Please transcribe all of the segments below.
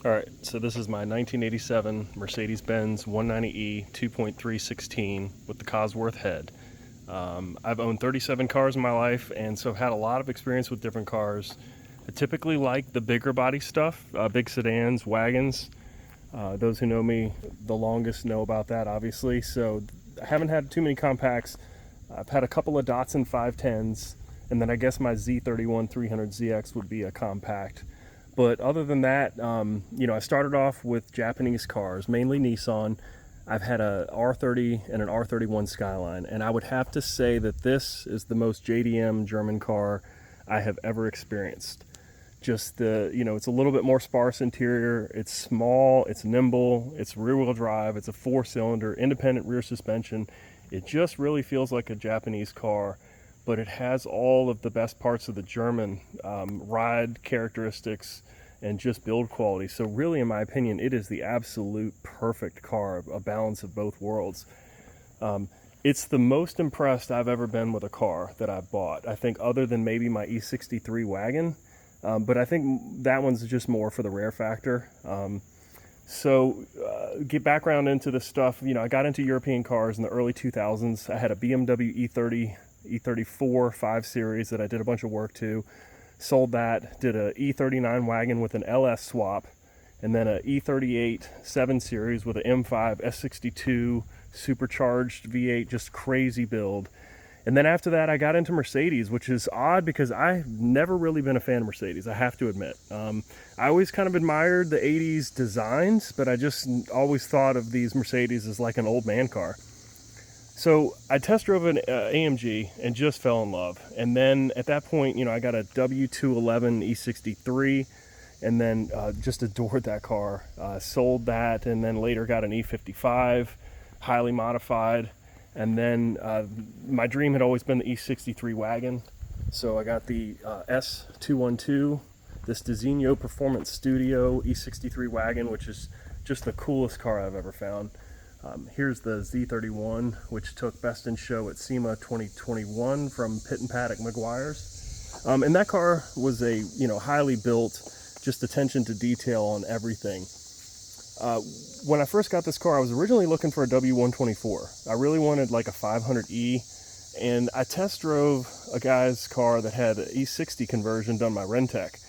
All right, so this is my 1987 Mercedes Benz 190e 2.316 with the Cosworth head. I've owned 37 cars in my life, and so I've had a lot of experience with different cars. I typically like the bigger body stuff, big sedans, wagons. Those who know me the longest know about that, obviously. So I haven't had too many compacts. I've had a couple of Datsun 510s, and then I guess my Z31 300ZX would be a compact. But other than that, I started off with Japanese cars, mainly Nissan. I've had a R30 and an R31 Skyline, and I would have to say that this is the most JDM German car I have ever experienced. Just it's a little bit more sparse interior. It's small, it's nimble, it's rear-wheel drive, it's a 4-cylinder, independent rear suspension. It just really feels like a Japanese car, but it has all of the best parts of the German ride characteristics and just build quality. So really, in my opinion, it is the absolute perfect car, a balance of both worlds. It's the most impressed I've ever been with a car that I've bought. I think other than maybe my E63 wagon, but I think that one's just more for the rare factor. Get background into this stuff. I got into European cars in the early 2000s. I had a BMW E30, E34 5 Series that I did a bunch of work to. Sold that, did a E39 wagon with an LS swap, and then a E38 7 Series with an M5 S62 supercharged V8, just crazy build. And then after that, I got into Mercedes, which is odd because I've never really been a fan of Mercedes, I have to admit. I always kind of admired the 80s designs, but I just always thought of these Mercedes as like an old man car. So I test drove an AMG and just fell in love. And then at that point, I got a W211 E63 and then just adored that car. Sold that and then later got an E55, highly modified. And then my dream had always been the E63 wagon. So I got the S212, this Designo Performance Studio E63 wagon, which is just the coolest car I've ever found. Here's the Z31, which took Best in Show at SEMA 2021 from Pitt and Paddock Maguire's. And that car was a highly built, just attention to detail on everything. When I first got this car, I was originally looking for a W124. I really wanted like a 500E, and I test drove a guy's car that had an E60 conversion done by Rentec,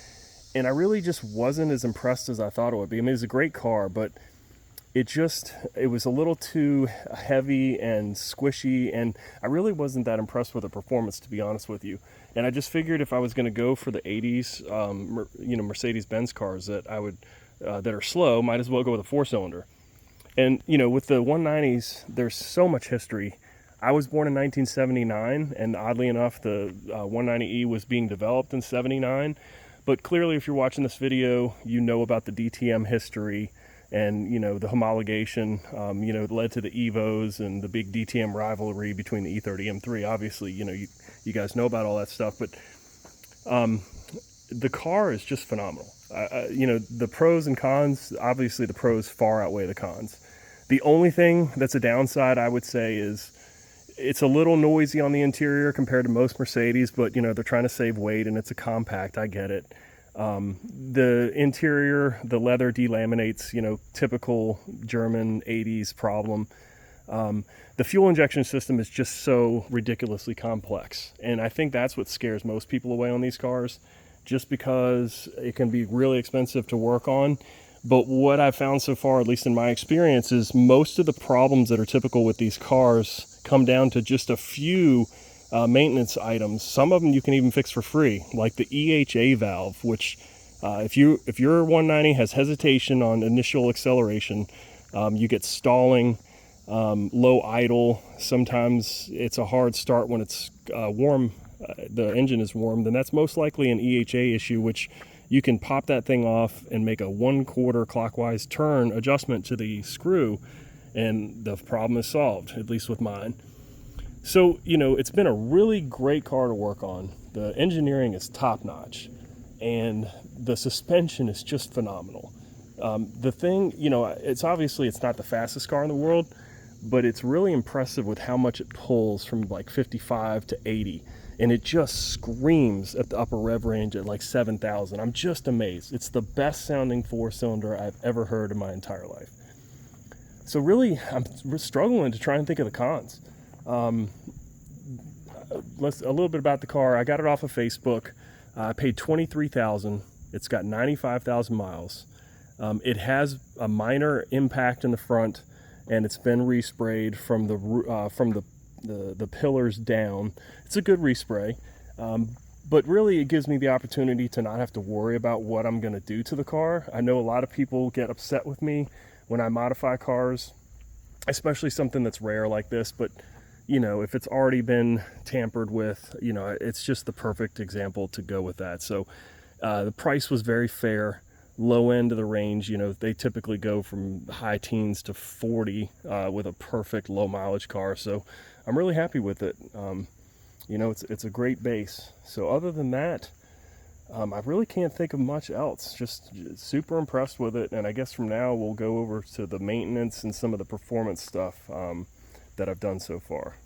and I really just wasn't as impressed as I thought it would be. I mean, it was a great car, but it was a little too heavy and squishy, and I really wasn't that impressed with the performance, to be honest with you. And I just figured if I was going to go for the 80s, Mercedes Benz cars that are slow, might as well go with a 4-cylinder. And with the 190s, there's so much history. I was born in 1979, and oddly enough, the 190E was being developed in '79. But clearly, if you're watching this video, you know about the DTM history. And the homologation, led to the Evos and the big DTM rivalry between the E30 M3. Obviously, you guys know about all that stuff, but the car is just phenomenal. The pros and cons, obviously the pros far outweigh the cons. The only thing that's a downside, I would say, is it's a little noisy on the interior compared to most Mercedes, but they're trying to save weight and it's a compact, I get it. The interior, the leather delaminates, typical German 80s problem. The fuel injection system is just so ridiculously complex. And I think that's what scares most people away on these cars, just because it can be really expensive to work on. But what I've found so far, at least in my experience, is most of the problems that are typical with these cars come down to just a few maintenance items. Some of them you can even fix for free, like the EHA valve, which if your 190 has hesitation on initial acceleration, you get stalling, low idle. Sometimes it's a hard start when it's warm, the engine is warm, then that's most likely an EHA issue, which you can pop that thing off and make a 1/4 clockwise turn adjustment to the screw, and the problem is solved, at least with mine. So, it's been a really great car to work on. The engineering is top-notch, and the suspension is just phenomenal. The thing, it's not the fastest car in the world, but it's really impressive with how much it pulls from like 55 to 80. and it just screams at the upper rev range at like 7,000. I'm just amazed. It's the best sounding 4-cylinder I've ever heard in my entire life. So really, I'm struggling to try and think of the cons. A little bit about the car. I got it off of Facebook. I paid $23,000. It's got 95,000 miles. It has a minor impact in the front, and it's been resprayed from the pillars down. It's a good respray, but really it gives me the opportunity to not have to worry about what I'm going to do to the car. I know a lot of people get upset with me when I modify cars, especially something that's rare like this, but you know, if it's already been tampered with, you know, it's just the perfect example to go with that. So the price was very fair. Low end of the range, you know, they typically go from high teens to 40 with a perfect low mileage car. So I'm really happy with it. You know, it's a great base. So other than that, I really can't think of much else. Just super impressed with it. And I guess from now we'll go over to the maintenance and some of the performance stuff that I've done so far.